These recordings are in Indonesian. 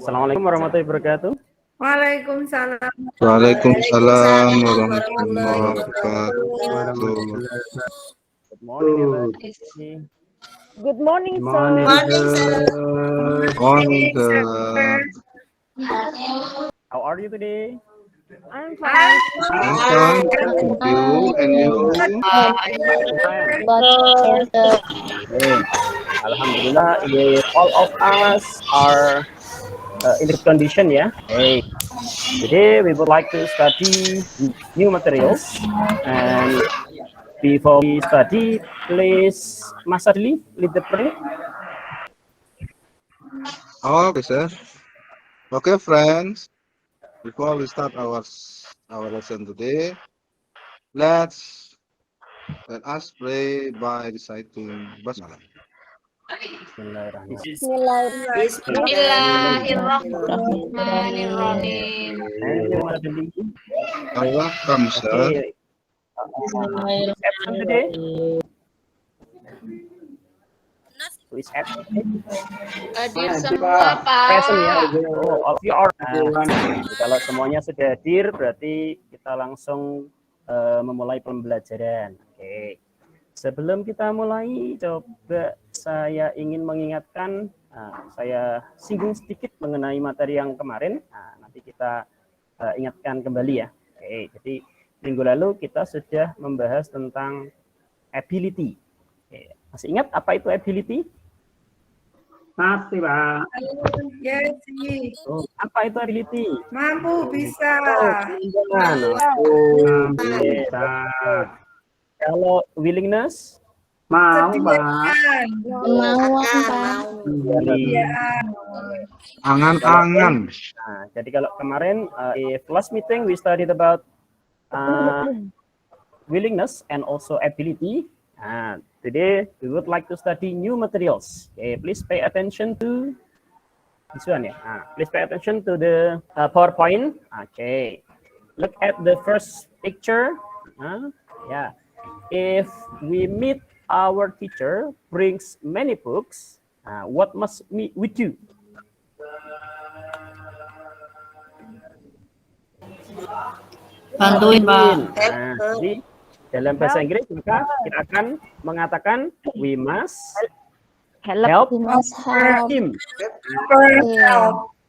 Assalamualaikum warahmatullahi wabarakatuh. Waalaikumsalam. Waalaikumsalam warahmatullahi wabarakatuh. Good morning, everybody. Good morning, Good sir. morning, Morning, sir. How are you today? I'm fine. I'm fine, thank you. And you? Okay. Alhamdulillah, all of us are in good condition, yeah. Hey, today we would like to study new materials, and before we study, please Mas Adli lead the prayer. Okay, sir. Okay, friends. Before we start our lesson today, let us pray by reciting Basmalah. Bismillahirrahmanirrahim. Thank you, Mas Adli. Welcome, sir. Okay. Absent today? Who is absent? Hadir semua, Pak. Present ya. Oh, all of you are. Kalau semuanya sudah hadir, berarti kita langsung memulai pembelajaran. Oke. Sebelum kita mulai, coba saya ingin mengingatkan, saya singgung sedikit mengenai materi yang kemarin. Nanti kita ingatkan kembali ya. Oke, jadi minggu lalu kita sudah membahas tentang ability. Oke, masih ingat apa itu ability? Masih, Pak. Yes, Oh, apa itu ability? mampu bisa. Bisa. Kalau willingness? Mau, Pak. Sediakan. Iya. Angan-angan. Nah, jadi kalau kemarin if last meeting we studied about willingness and also ability. Today we would like to study new materials. Okay, please pay attention to this one. Please pay attention to the PowerPoint. Okay, look at the first picture. Yeah, if we meet our teacher brings many books, what must we do? Bantuin, Pak. Jadi dalam bahasa Inggris maka kita akan mengatakan we must help him.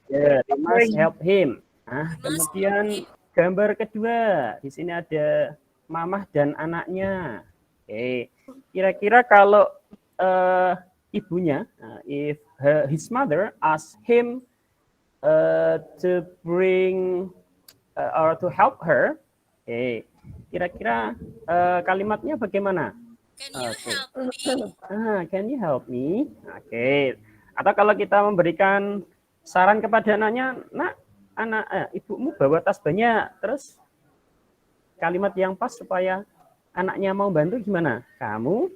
Yeah, we must help him. Kemudian gambar kedua di sini ada mamah dan anaknya. Oke, kira-kira kalau ibunya, if his mother ask him to bring or to help her, kira-kira kalimatnya bagaimana? Can you help me? Oke. Atau kalau kita memberikan saran kepada anaknya, ibumu bawa tas banyak, terus kalimat yang pas supaya anaknya mau bantu gimana? Kamu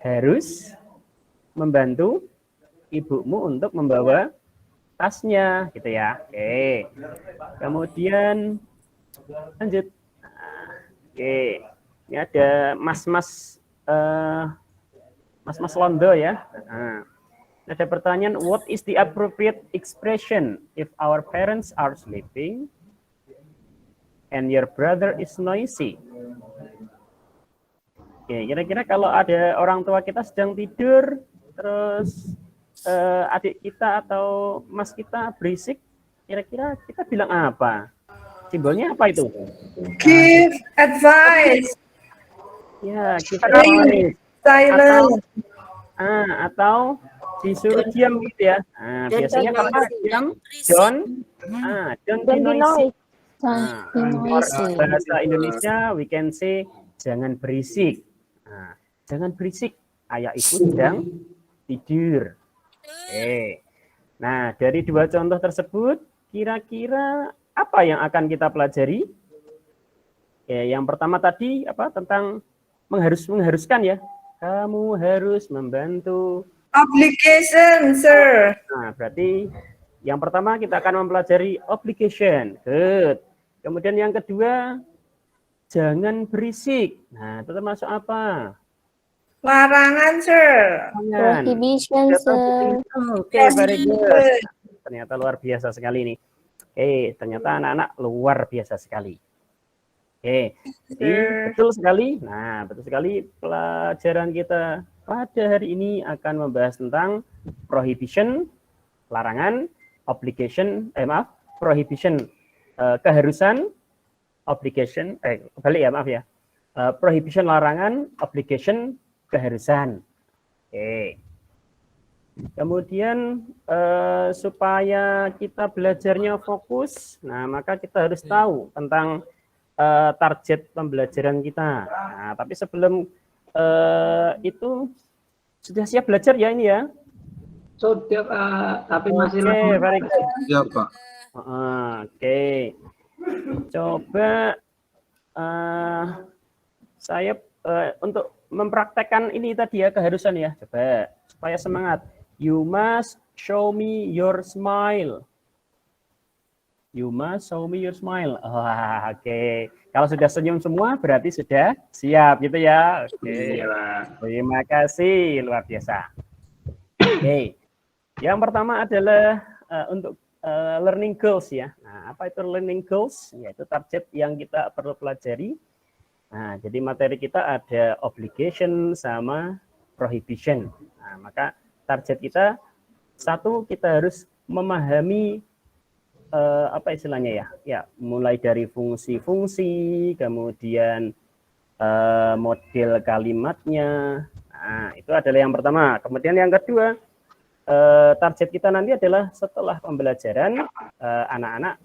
harus membantu ibumu untuk membawa tasnya, gitu ya. Oke. Kemudian lanjut. Oke. Ini ada mas-mas Londo ya. Ada pertanyaan, what is the appropriate expression if our parents are sleeping and your brother is noisy? Oke, kira-kira kalau ada orang tua kita sedang tidur, terus adik kita atau mas kita berisik, kira-kira kita bilang apa? Simbolnya apa itu? Give advice. Ya, kita advice. Silence. Atau disuruh diam gitu ya. Biasanya kalau diam, don't be noisy. Bahasa Indonesia we can say jangan berisik. Jangan berisik, ayah ibu sedang tidur. Oke. Nah, dari dua contoh tersebut, kira-kira apa yang akan kita pelajari? Yang pertama tadi apa tentang mengharuskan ya. Kamu harus membantu. Obligation, sir. Nah, berarti yang pertama kita akan mempelajari obligation. Good. Kemudian yang kedua, jangan berisik. Nah, itu termasuk apa? Larangan, sir. Prohibition, sir. Oke, very good. ternyata luar biasa sekali ini. Oke, ternyata anak-anak luar biasa sekali. Oke, jadi betul sekali. Nah, betul sekali pelajaran kita pada hari ini akan membahas tentang prohibition, larangan, obligation, prohibition, keharusan, obligation, balik ya, maaf ya. Prohibition larangan, obligation keharusan. Oke. Kemudian supaya kita belajarnya fokus, nah maka kita harus tahu tentang target pembelajaran kita. Nah, tapi sebelum itu sudah siap belajar ya ini ya? Sudah Pak, tapi masih Oke, lama. very good. Ya, Pak. Oke. Coba saya untuk mempraktekkan ini tadi ya, keharusan ya. Coba supaya semangat. You must show me your smile. You must show me your smile. Oke. Kalau sudah senyum semua berarti sudah siap gitu ya. Oke. Iya, Pak. Terima kasih, luar biasa. Oke. Yang pertama adalah untuk learning goals ya. Nah, apa itu learning goals? Yaitu target yang kita perlu pelajari. Nah, jadi materi kita ada obligation sama prohibition. Nah, maka target kita satu, kita harus memahami apa istilahnya ya? Ya, mulai dari fungsi-fungsi, kemudian model kalimatnya. Nah, itu adalah yang pertama. Kemudian yang kedua, target kita nanti adalah setelah pembelajaran anak-anak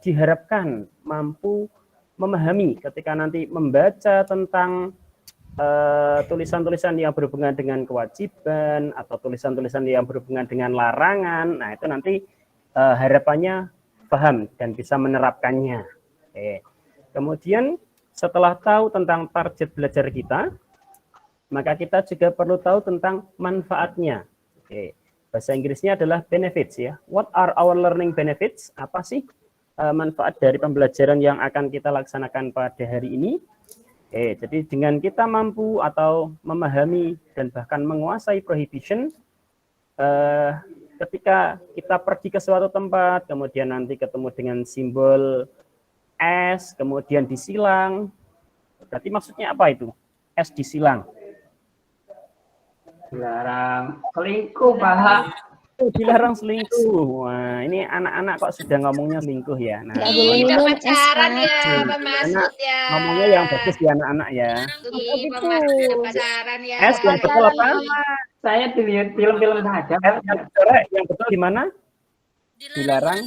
diharapkan mampu memahami ketika nanti membaca tentang tulisan-tulisan yang berhubungan dengan kewajiban atau tulisan-tulisan yang berhubungan dengan larangan. Nah, itu nanti harapannya paham dan bisa menerapkannya. Oke. Kemudian setelah tahu tentang target belajar kita, maka kita juga perlu tahu tentang manfaatnya. Oke. Bahasa Inggrisnya adalah benefits ya. What are our learning benefits? Apa sih manfaat dari pembelajaran yang akan kita laksanakan pada hari ini? Jadi dengan kita mampu atau memahami dan bahkan menguasai prohibition, ketika kita pergi ke suatu tempat, kemudian nanti ketemu dengan simbol S, kemudian disilang, berarti maksudnya apa itu? S disilang. Dilarang selingkuh, Pak. Dilarang selingkuh. Wah, ini anak-anak kok sudah ngomongnya selingkuh ya. Nah, Udah pacaran ya, Pak Masud ya. ngomongnya yang bagus ya anak-anak ya. Iya, Pak Masud udah pacaran ya. S yang betul apa? Saya dilihat film-film saja, S Pak. yang dicoret yang betul di mana? Dilarang.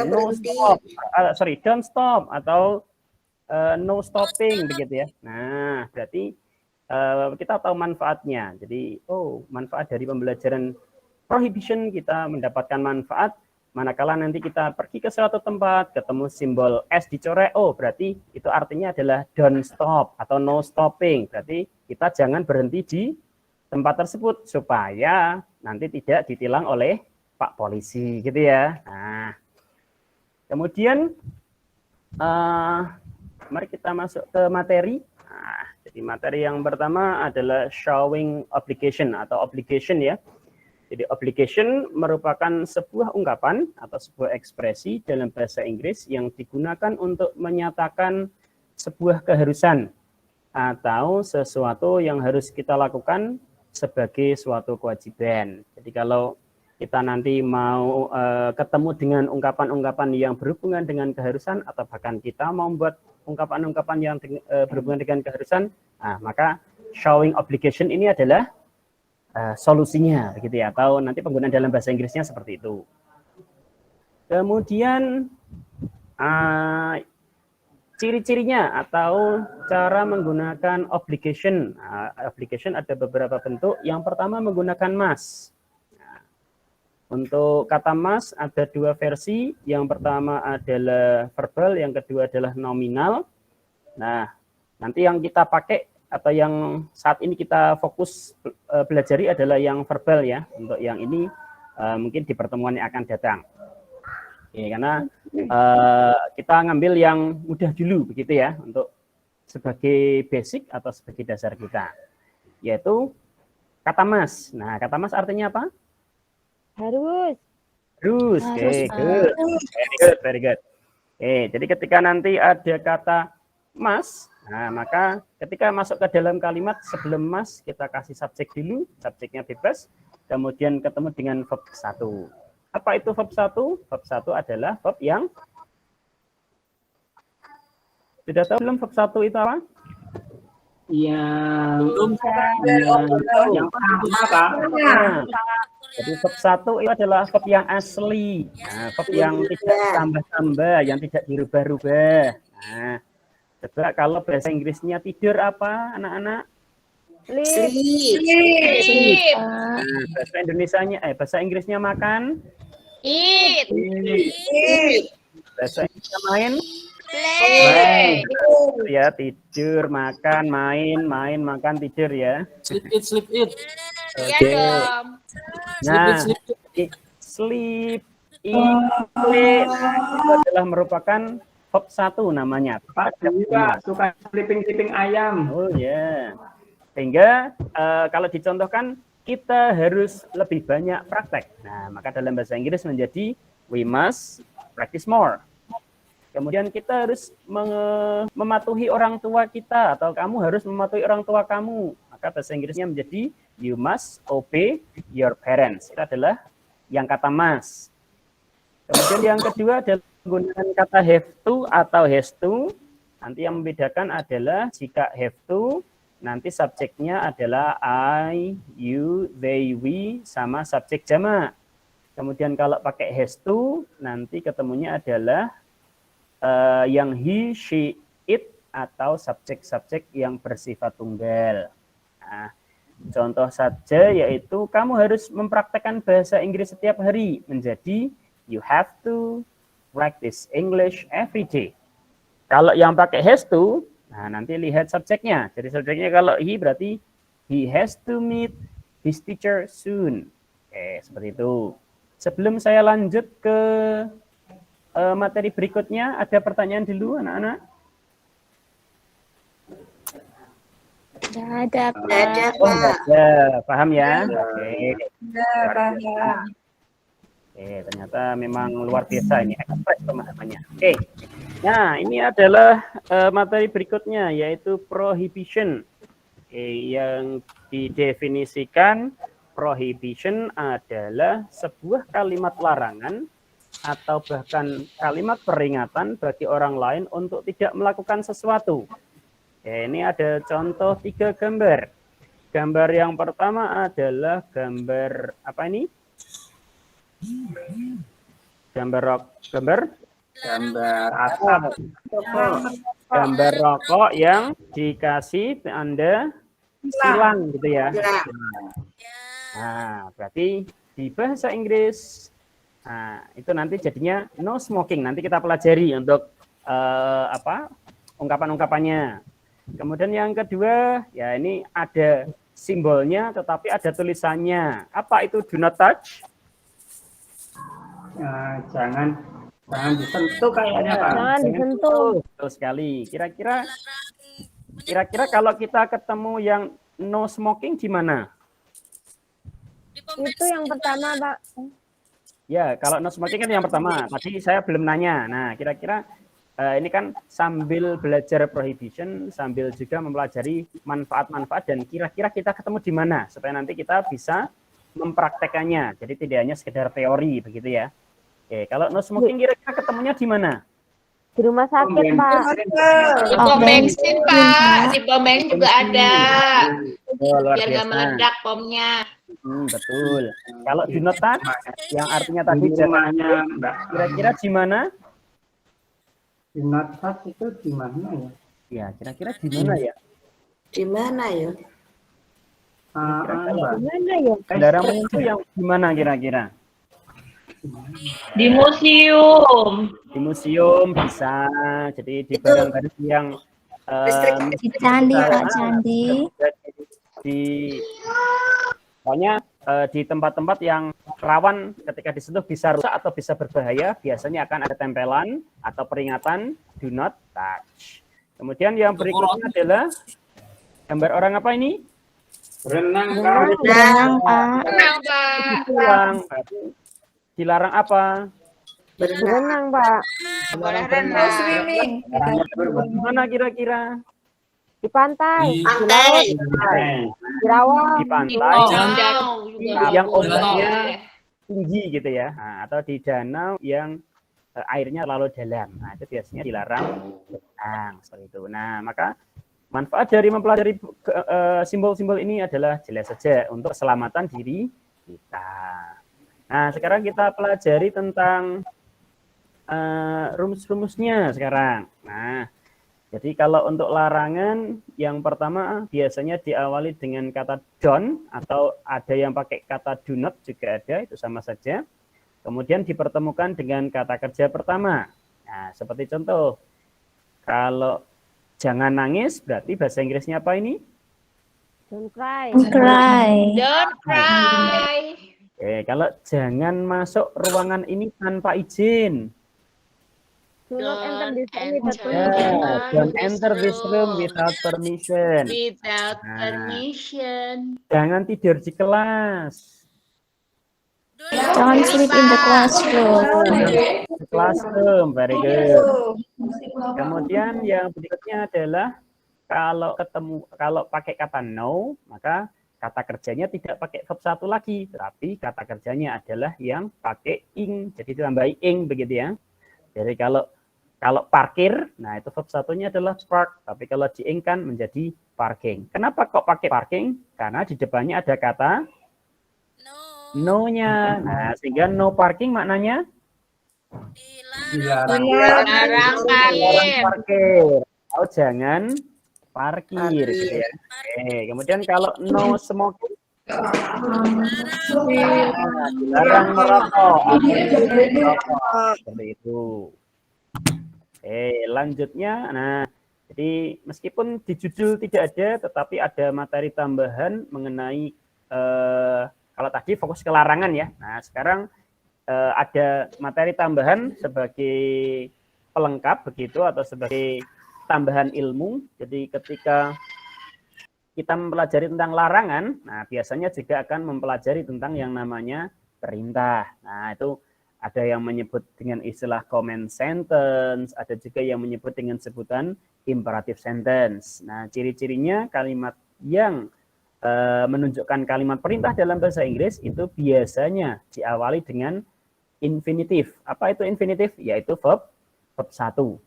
No stop. Sorry, don't stop atau no stopping begitu ya. Nah, berarti kita tahu manfaatnya. Jadi, manfaat dari pembelajaran prohibition, kita mendapatkan manfaat manakala nanti kita pergi ke suatu tempat, ketemu simbol S dicoret, berarti itu artinya adalah don't stop atau no stopping. Berarti kita jangan berhenti di tempat tersebut supaya nanti tidak ditilang oleh Pak Polisi gitu ya. Nah, kemudian mari kita masuk ke materi. Nah, jadi materi yang pertama adalah showing obligation atau obligation ya. Jadi obligation merupakan sebuah ungkapan atau sebuah ekspresi dalam bahasa Inggris yang digunakan untuk menyatakan sebuah keharusan atau sesuatu yang harus kita lakukan sebagai suatu kewajiban. Jadi kalau kita nanti mau ketemu dengan ungkapan-ungkapan yang berhubungan dengan keharusan atau bahkan kita mau membuat ungkapan-ungkapan yang berhubungan dengan keharusan, maka showing obligation ini adalah solusinya begitu ya, atau nanti penggunaan dalam bahasa Inggrisnya seperti itu. Kemudian ciri-cirinya atau cara menggunakan obligation. Obligation ada beberapa bentuk. Yang pertama menggunakan must. Untuk kata must ada dua versi. Yang pertama adalah verbal, yang kedua adalah nominal. Nah, nanti yang kita pakai atau yang saat ini kita fokus belajari adalah yang verbal ya. Untuk yang ini mungkin di pertemuan yang akan datang. Oke, karena kita ngambil yang mudah dulu begitu ya, untuk sebagai basic atau sebagai dasar kita, yaitu kata mas. Nah, kata mas artinya apa? Harus. Harus. Oke, good. Very good, very good. Oke, jadi ketika nanti ada kata mas, nah maka ketika masuk ke dalam kalimat sebelum mas kita kasih subjek dulu, subjeknya bebas, kemudian ketemu dengan verb 1. Apa itu verb 1? Verb 1 adalah verb yang sudah tahu belum verb 1 itu apa? Yang pertama, Pak. Nah, jadi verb 1 itu adalah verb yang asli. Nah, verb yang tidak tambah-tambah, yang tidak dirubah-rubah. Nah, coba kalau bahasa Inggrisnya tidur apa, anak-anak? Sleep. Sleep. Nah, bahasa Inggrisnya makan? Eat. Bahasa Inggrisnya main? Play. Ya, tidur, makan, main, makan, tidur ya. Sleep it. Iya Oke. dong. Nah, sleep, eat, play. Nah, itu adalah merupakan verb 1 namanya. Pak juga suka sleeping ayam. Oh ya. Sehingga kalau dicontohkan kita harus lebih banyak praktek. Nah, maka dalam bahasa Inggris menjadi we must practice more. Kemudian kita harus mematuhi orang tua kita atau kamu harus mematuhi orang tua kamu. Maka bahasa Inggrisnya menjadi you must obey your parents. Itu adalah yang kata must. Kemudian yang kedua adalah menggunakan kata have to atau has to. Nanti yang membedakan adalah jika have to, nanti subjeknya adalah I, you, they, we, sama subjek jamak. Kemudian kalau pakai has to, nanti ketemunya adalah yang he, she, it, atau subjek-subjek yang bersifat tunggal. Nah, contoh saja yaitu kamu harus mempraktekkan bahasa Inggris setiap hari menjadi you have to practice English every day. Kalau yang pakai has to, nah nanti lihat subjeknya. Jadi subjeknya kalau he berarti he has to meet his teacher soon. Oke, seperti itu. Sebelum saya lanjut ke materi berikutnya, ada pertanyaan dulu anak-anak? Tidak ada, Pak. Oh, enggak ada. Paham ya? Oke. Oke, ternyata memang luar biasa ini, ekspres pemahamannya. Oke, nah ini adalah materi berikutnya, yaitu prohibition. Oke, yang didefinisikan prohibition adalah sebuah kalimat larangan atau bahkan kalimat peringatan bagi orang lain untuk tidak melakukan sesuatu. Oke, ini ada contoh 3 gambar. Gambar yang pertama adalah gambar apa ini? Gambar asap. Gambar rokok yang dikasih Anda silang gitu ya. Nah, berarti di bahasa Inggris itu nanti jadinya no smoking. Nanti kita pelajari untuk ungkapan-ungkapannya. Kemudian yang kedua, ya ini ada simbolnya tetapi ada tulisannya. Apa itu do not touch? Jangan disentuh kayaknya, Pak. Jangan disentuh. Betul sekali. Kira-kira kalau kita ketemu yang no smoking di mana? Itu yang pertama, Pak. Ya, kalau no smoking kan yang pertama. Tadi saya belum nanya. Nah, kira-kira ini kan sambil belajar prohibition, sambil juga mempelajari manfaat-manfaat dan kira-kira kita ketemu di mana supaya nanti kita bisa mempraktekannya. Jadi tidak hanya sekedar teori begitu ya. Oke, kalau no smoking kira-kira ketemunya di mana? Di rumah sakit, Pak. Di pom bensin, Pak. Di pom bensin juga ada. Oh, luar Biar nggak biasa. meledak pomnya. Betul. Kalau do not touch, yang artinya tadi Di rumahnya, Mbak. kira-kira di mana? Do not touch itu di mana ya? Ya, kira-kira di mana ya? Di mana ya? Mbak. Gimana ya? Kendaraan itu yang di mana kira-kira? Di museum. Di museum bisa, jadi di barang-barang yang Di candi, Pak, candi. pokoknya di tempat-tempat yang rawan ketika disentuh bisa rusak atau bisa berbahaya, biasanya akan ada tempelan atau peringatan do not touch. Kemudian yang berikutnya adalah gambar orang apa ini? Berenang, Berenang. Berenang, Pak. Tenang, Pak. Dilarang. Berarti dilarang apa? Berenang. Berenang, Pak. Boleh renang. Mana kira-kira? Di pantai. Di Pantai. laut. Di rawa. Di Di pantai danau juga yang boleh. ombaknya tinggi gitu ya. Nah, atau di danau yang airnya terlalu dalam. Nah, itu biasanya dilarang berenang seperti itu. Nah, maka manfaat dari mempelajari simbol-simbol ini adalah jelas saja untuk keselamatan diri kita. Nah, sekarang kita pelajari tentang rumus-rumusnya sekarang. Nah, jadi kalau untuk larangan, yang pertama biasanya diawali dengan kata don't, atau ada yang pakai kata do not juga ada, itu sama saja. Kemudian dipertemukan dengan kata kerja pertama. Nah, seperti contoh, kalau jangan nangis, berarti bahasa Inggrisnya apa ini? Don't cry. Cry. Don't cry. Oke, kalau jangan masuk ruangan ini tanpa izin. Do not enter this room without Ya, permission. don't enter this room without permission. Without Nah. permission. Jangan tidur di kelas. Don't sleep in the classroom. Classroom, very good. Kemudian yang berikutnya adalah kalau pakai kata no, maka kata kerjanya tidak pakai verb 1 lagi, tetapi kata kerjanya adalah yang pakai ing. Jadi ditambahi ing begitu ya. Jadi kalau parkir, nah itu verb 1-nya adalah park, tapi kalau diingkan menjadi parking. Kenapa kok pakai parking? Karena di depannya ada kata no-nya. Nah, sehingga no parking maknanya dilarang. Larang parkir. Oh, jangan parkir gitu ya. Oke, kemudian kalau no smoking, dilarang merokok. Seperti itu. Lanjutnya, nah, jadi meskipun di judul tidak ada, tetapi ada materi tambahan mengenai kalau tadi fokus ke larangan ya. Nah, sekarang ada materi tambahan sebagai pelengkap begitu atau sebagai tambahan ilmu. Jadi ketika kita mempelajari tentang larangan, nah biasanya juga akan mempelajari tentang yang namanya perintah. Nah, itu ada yang menyebut dengan istilah command sentence, ada juga yang menyebut dengan sebutan imperative sentence. Nah, ciri-cirinya kalimat yang menunjukkan kalimat perintah dalam bahasa Inggris itu biasanya diawali dengan infinitif. Apa itu infinitif? Yaitu verb 1.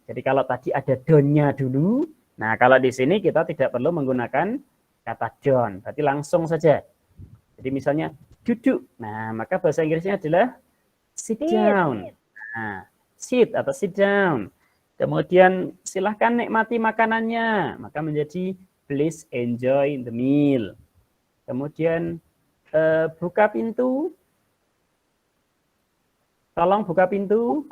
Jadi kalau tadi ada don't-nya dulu, nah kalau di sini kita tidak perlu menggunakan kata don't, berarti langsung saja. Jadi misalnya duduk, nah maka bahasa Inggrisnya adalah sit down. Nah, sit atau sit down. Kemudian silahkan nikmati makanannya, maka menjadi please enjoy the meal. Kemudian buka pintu. Tolong buka pintu.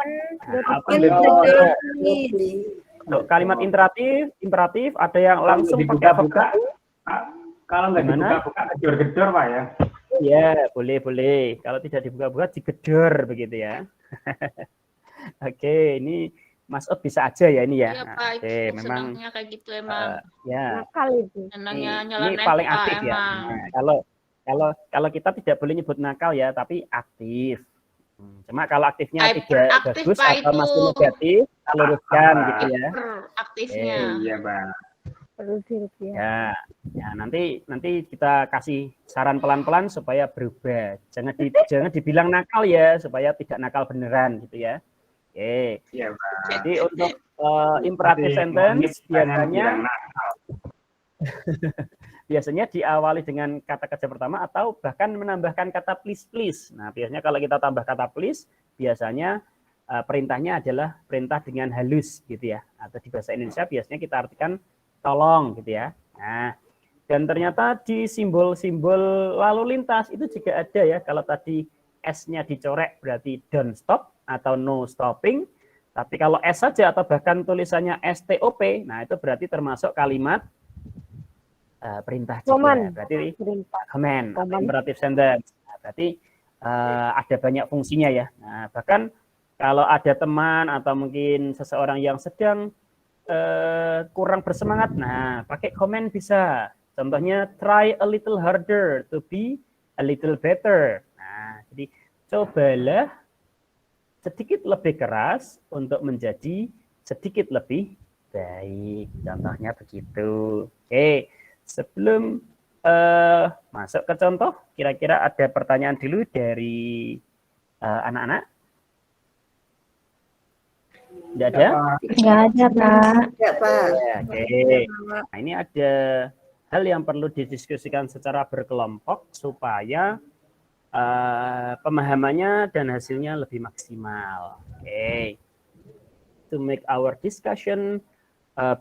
Kalimat imperatif ada yang langsung pakai verb. Kalau nggak dibuka-buka, gedor-gedor Pak ya. Iya, boleh. Kalau tidak dibuka-buka, digedor begitu ya. Oke, ini Mas Ot bisa aja ya ini ya. Iya, Pak. Oke, memang senangnya kayak gitu emang. ya. Nakal itu. Senangnya Ini nyeleneh paling Pak, aktif ya. emang. Nah, kalau kita tidak boleh nyebut nakal ya, tapi aktif. Cuma kalau aktifnya tidak Hyperaktif, bagus Pak, atau itu. masih negatif, kita luruskan gitu ya. Aktifnya. Iya Pak. Perlu dirupiah. Ya, nanti kita kasih saran pelan-pelan supaya berubah. Jangan dibilang nakal ya, supaya tidak nakal beneran gitu ya. Oke. Iya Pak. Jadi untuk imperative sentence biasanya diawali dengan kata kerja pertama atau bahkan menambahkan kata please. Nah, biasanya kalau kita tambah kata please, biasanya perintahnya adalah perintah dengan halus gitu ya. Atau di bahasa Indonesia biasanya kita artikan tolong gitu ya. Nah, dan ternyata di simbol-simbol lalu lintas itu juga ada ya. Kalau tadi S-nya dicorek berarti don't stop atau no stopping. Tapi kalau S saja atau bahkan tulisannya STOP, nah itu berarti termasuk kalimat perintah juga. Berarti command, imperative sentence. Nah, berarti ada banyak fungsinya ya. Nah, bahkan kalau ada teman atau mungkin seseorang yang sedang kurang bersemangat, nah pakai command bisa. Contohnya, try a little harder to be a little better. Nah, jadi cobalah sedikit lebih keras untuk menjadi sedikit lebih baik. Contohnya begitu. Oke, sebelum masuk ke contoh, kira-kira ada pertanyaan dulu dari anak-anak? Tidak ada? Nggak ada, Pak. Ya, Pak. Ya, oke. Nah, ini ada hal yang perlu didiskusikan secara berkelompok supaya pemahamannya dan hasilnya lebih maksimal. Oke. To make our discussion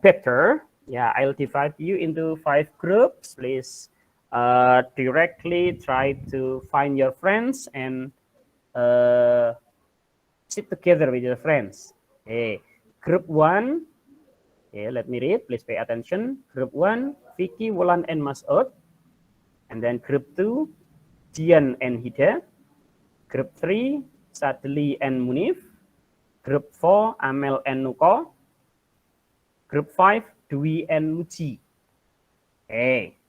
better, I'll divide you into 5 groups. Please directly try to find your friends and sit together with your friends. Okay. Group 1. Okay, let me read. Please pay attention. Group 1, Vicky, Wulan, and Mas'ud. And then group 2, Dian and Hida. Group 3, Sadli and Munif. Group 4, Amel and Nuko. Group 5, Dwi and Muji. Oke.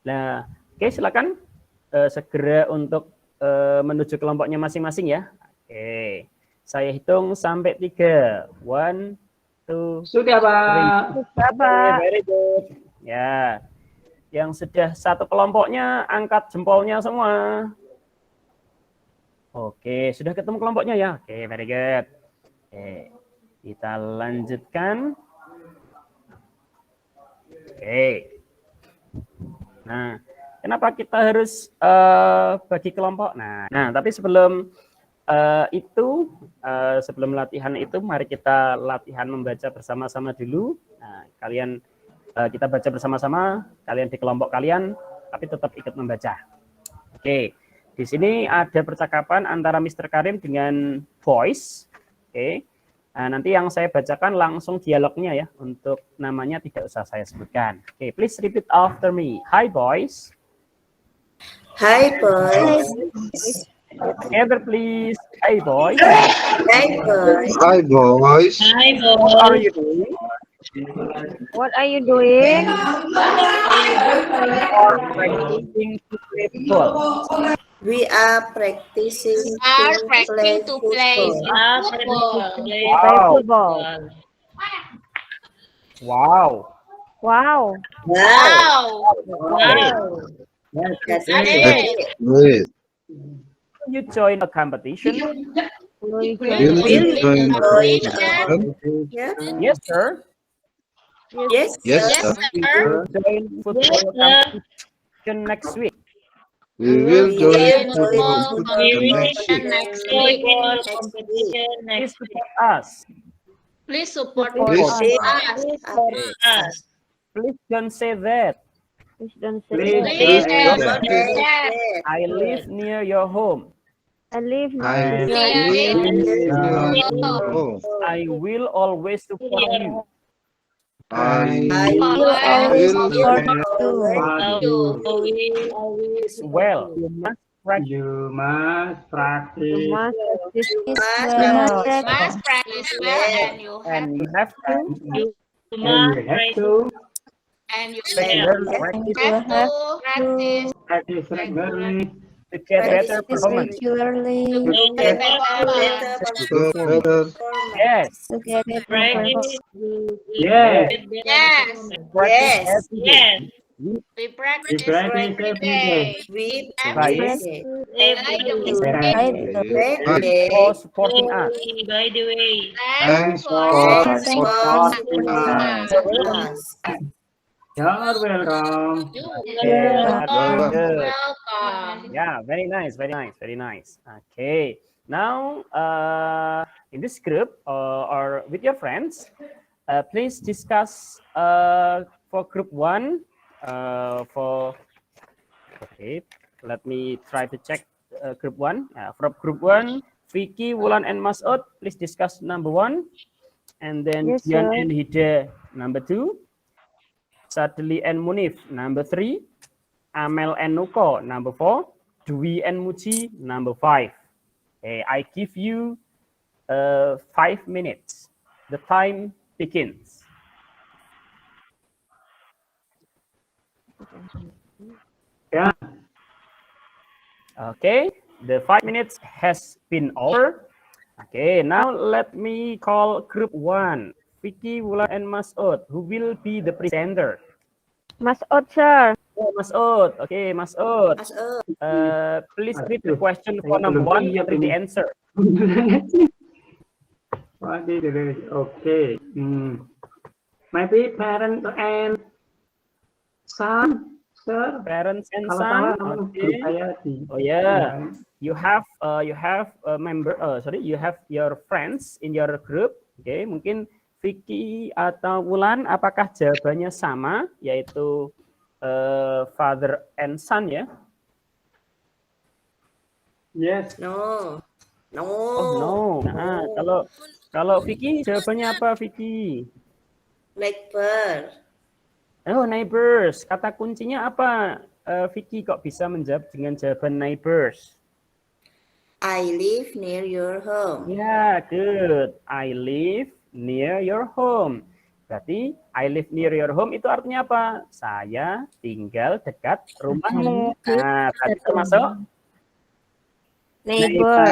Nah, oke, silakan segera untuk menuju kelompoknya masing-masing ya. Oke. Saya hitung sampai 3. 1, 2, Sudah, Pak. Bapak. very good. Ya. Yang sudah satu kelompoknya angkat jempolnya semua. Oke, sudah ketemu kelompoknya ya. Oke, very good. Oke, kita lanjutkan. Oke. Nah, kenapa kita harus bagi kelompok? Nah, tapi sebelum sebelum latihan itu, mari kita latihan membaca bersama-sama dulu. Nah, kita baca bersama-sama, kalian di kelompok kalian, tapi tetap ikut membaca. Oke, di sini ada percakapan antara Mr. Karim dengan Boys. Oke, nah, nanti yang saya bacakan langsung dialognya ya, untuk namanya tidak usah saya sebutkan. Oke, please repeat after me. Hi boys. Hi, boys. Together please. Hi boys. Hi, boys. Hi boys. Hi, What are boys. you doing? What are you doing? Practicing to play football. We are practicing Are to practicing to play football. football. Play Wow. football. Wow. Wow. Wow. Wow. That's Adik. Wait. You join a competition? Will you Will join join the competition? Yeah. Yes, sir. Yes. Yes, Yes, sir. sir. Join football competition next week. We will We join will football join competition next week. Next Join week. competition Please next week. support us. Please support Please. us. Please don't say that. Please don't say Please. that. Please Yes, don't sir. say that. I live near your home. I live I near live your near your home. I will always support you. I will always will support We As well. You must practice. You must practice. You must practice well. Must practice well, and you have And you have to And you have to and you regularly have practice to practice practice regularly. to get better Practice performance. regularly to get better. get better. Yes. to get it practice. Yes. Yes, Practice Yes. every day. Yes. we practice We practice every every day. day. We Right. practice For supporting us. By the way, Thanks for supporting us. You're welcome. Yeah, that's welcome. good. Welcome. Yeah, very nice, very nice, very nice. Okay, now in this group or with your friends, please discuss for group 1. Okay, let me try to check group 1. From group 1, Vicky, Wulan, and Mas'ud, please discuss number 1, and then Yes, Dian sir. and Hida number 2. Sadli and Munif, number 3. Amel and Nuko, number 4. Dwi and Muji, number 5. Okay, I give you 5 minutes. The time begins. Yeah. Okay, the 5 minutes has been over. Okay, now let me call group 1. Vicky, Wulan, and Masud. Who will be the presenter? Mas'ud, sir. Oh, Masud. Okay, Masud. Masuk. Please read the question for Saya number belum 1 and siap read the ini. answer. Okay. Maybe parent and son, sir. Parents and Kalau son. salah nama Okay. guru saya di. Oh yeah. You have a member. You have your friends in your group. Okay, mungkin Vicky atau Wulan, apakah jawabannya sama, yaitu father and son ya? Yes. No. No. Oh no. Nah, kalau Vicky jawabannya apa, Vicky? Neighbor. Oh, neighbors. Kata kuncinya apa? Vicky kok bisa menjawab dengan jawaban neighbors? I live near your home. Ya, good. I live near your home. Berarti I live near your home itu artinya apa? Saya tinggal dekat rumahmu. Nah, berarti termasuk Neighbor.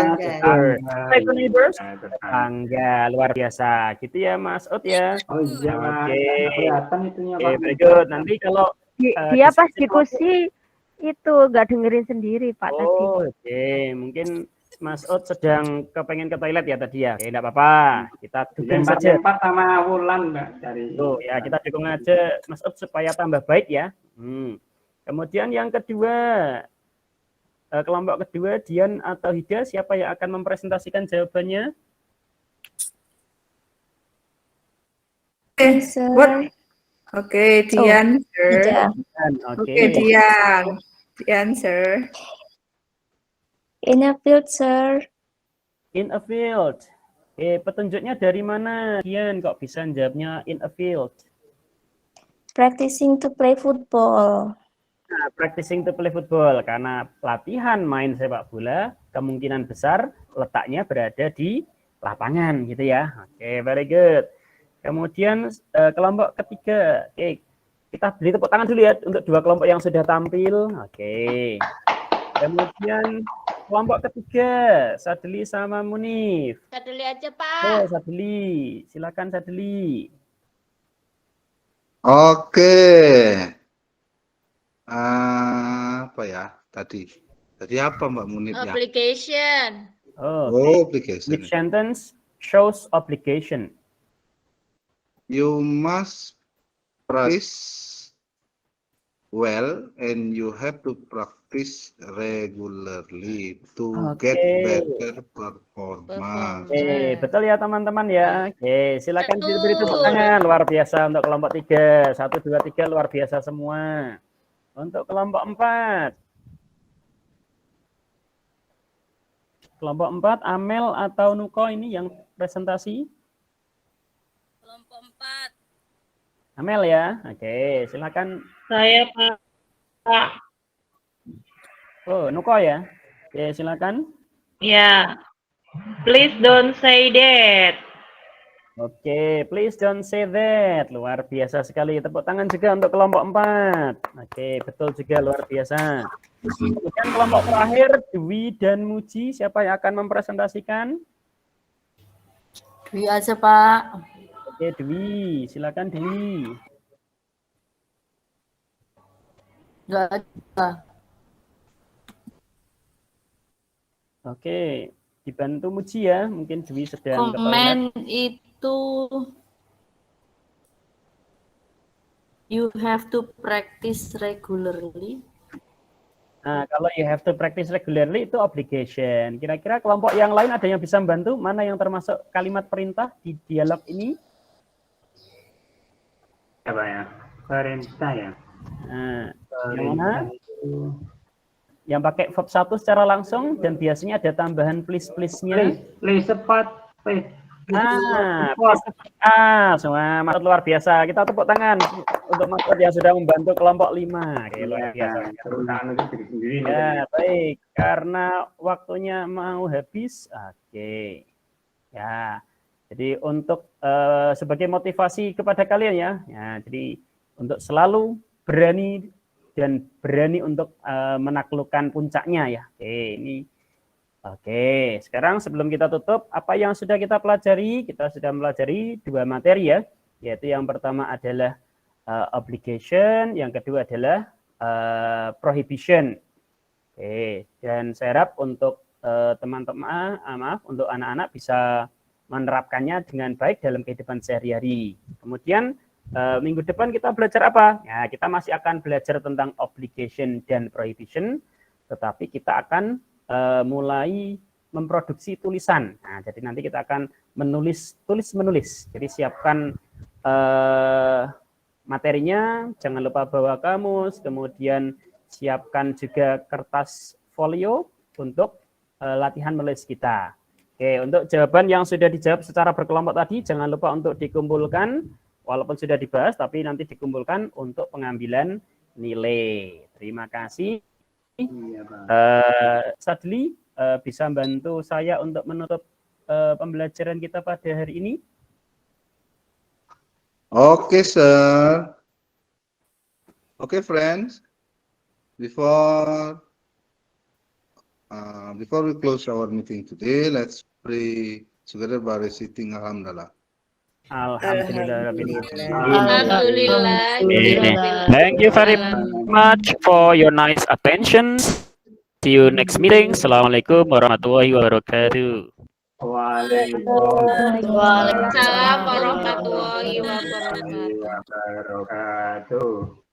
Apa itu neighbors? Tetangga, luar biasa. Gitu ya, Mas Ut ya. Oh iya, Mas. Oke. Nggak kelihatan itunya, Oke, Pak. very good. Nanti kalau Dia pas diskusi itu nggak dengerin sendiri, Pak, tadi. oh, oke. Mungkin Mas Ut sedang kepengen ke toilet ya tadi ya. Oke, enggak apa-apa. Kita dukung saja. Lempar sama Wulan, Mbak, dari. Tuh, ya kita dukung aja Mas Ut supaya tambah baik ya. Kemudian yang kedua, kelompok kedua, Dian atau Hida, siapa yang akan mempresentasikan jawabannya? Okay, sir. What? Oke, Dian, sir. Tidak. Oke. Oke, Dian. Dian, sir. In a field, sir. In a field. Petunjuknya dari mana? Dian kok bisa jawabnya in a field? Practicing to play football. Nah, practicing to play football, karena latihan main sepak bola kemungkinan besar letaknya berada di lapangan gitu ya. Oke, very good. Kemudian kelompok ketiga. Oke, kita beri tepuk tangan dulu ya untuk dua kelompok yang sudah tampil. Oke. Kemudian kelompok ketiga, Sadli sama Munif. Sadli aja, Oh, Pak. Sadli, silakan Sadli. Oke. Apa ya tadi? Tadi apa Mbak Munif ya? Obligation. Oh, Oh, application. which sentence shows obligation? You must practice well and you have to practice regularly to get Oke. better performance. Oke, betul ya teman-teman ya. Oke, silakan Betul. diberi tepuk tangan. Luar biasa untuk kelompok 3. 1, 2, 3 luar biasa semua. Untuk kelompok 4. Kelompok 4, Amel atau Nuko ini yang presentasi? Kelompok 4. Amel ya. Oke, silakan. Saya Pak. Oh, Nuko ya. Oke, silakan. Ya. Please don't say that. Oke, please don't say that. Luar biasa sekali. Tepuk tangan juga untuk kelompok 4. Oke, betul juga luar biasa. Kemudian kelompok terakhir, Dwi dan Muji. Siapa yang akan mempresentasikan? Dwi aja, Pak. Oke, Dwi. Silakan Dwi. Enggak ada. Oke, dibantu Muji ya. Mungkin Dwi sedang ke toilet. Komen itu you have to practice regularly. Nah, kalau you have to practice regularly itu obligation. Kira-kira kelompok yang lain ada yang bisa membantu? Mana yang termasuk kalimat perintah di dialog ini? Apa ya? Perintah ya. Nah, yang mana? Yang pakai verb 1 secara langsung dan biasanya ada tambahan please-please-nya. Please cepat. Please. Semua Mas luar biasa. Kita tepuk tangan untuk Mas yang sudah membantu kelompok 5. Oke, luar biasa. Ya, baik. Karena waktunya mau habis. Oke. Ya. Jadi untuk sebagai motivasi kepada kalian ya. Ya, jadi untuk selalu berani dan berani untuk menaklukkan puncaknya ya. Oke, sekarang sebelum kita tutup, apa yang sudah kita pelajari? Kita sudah melajari 2 materi ya, yaitu yang pertama adalah obligation, yang kedua adalah prohibition. Oke, dan saya harap untuk teman-teman, untuk anak-anak bisa menerapkannya dengan baik dalam kehidupan sehari-hari. Kemudian minggu depan kita belajar apa? Ya, kita masih akan belajar tentang obligation dan prohibition, tetapi kita akan mulai memproduksi tulisan. Nah, jadi nanti kita akan menulis. Jadi siapkan materinya, jangan lupa bawa kamus, kemudian siapkan juga kertas folio untuk latihan menulis kita. Oke, untuk jawaban yang sudah dijawab secara berkelompok tadi, jangan lupa untuk dikumpulkan, walaupun sudah dibahas, tapi nanti dikumpulkan untuk pengambilan nilai. Terima kasih. Sadli, bisa bantu saya untuk menutup pembelajaran kita pada hari ini? Okay, sir. Okay, friends. Before we close our meeting today, let's pray together by reciting Alhamdulillah. Alhamdulillah. Alhamdulillah. Thank you very much for your nice attention. See you next meeting. Assalamualaikum warahmatullahi wabarakatuh. Waalaikumsalam warahmatullahi wabarakatuh. wabarakatuh.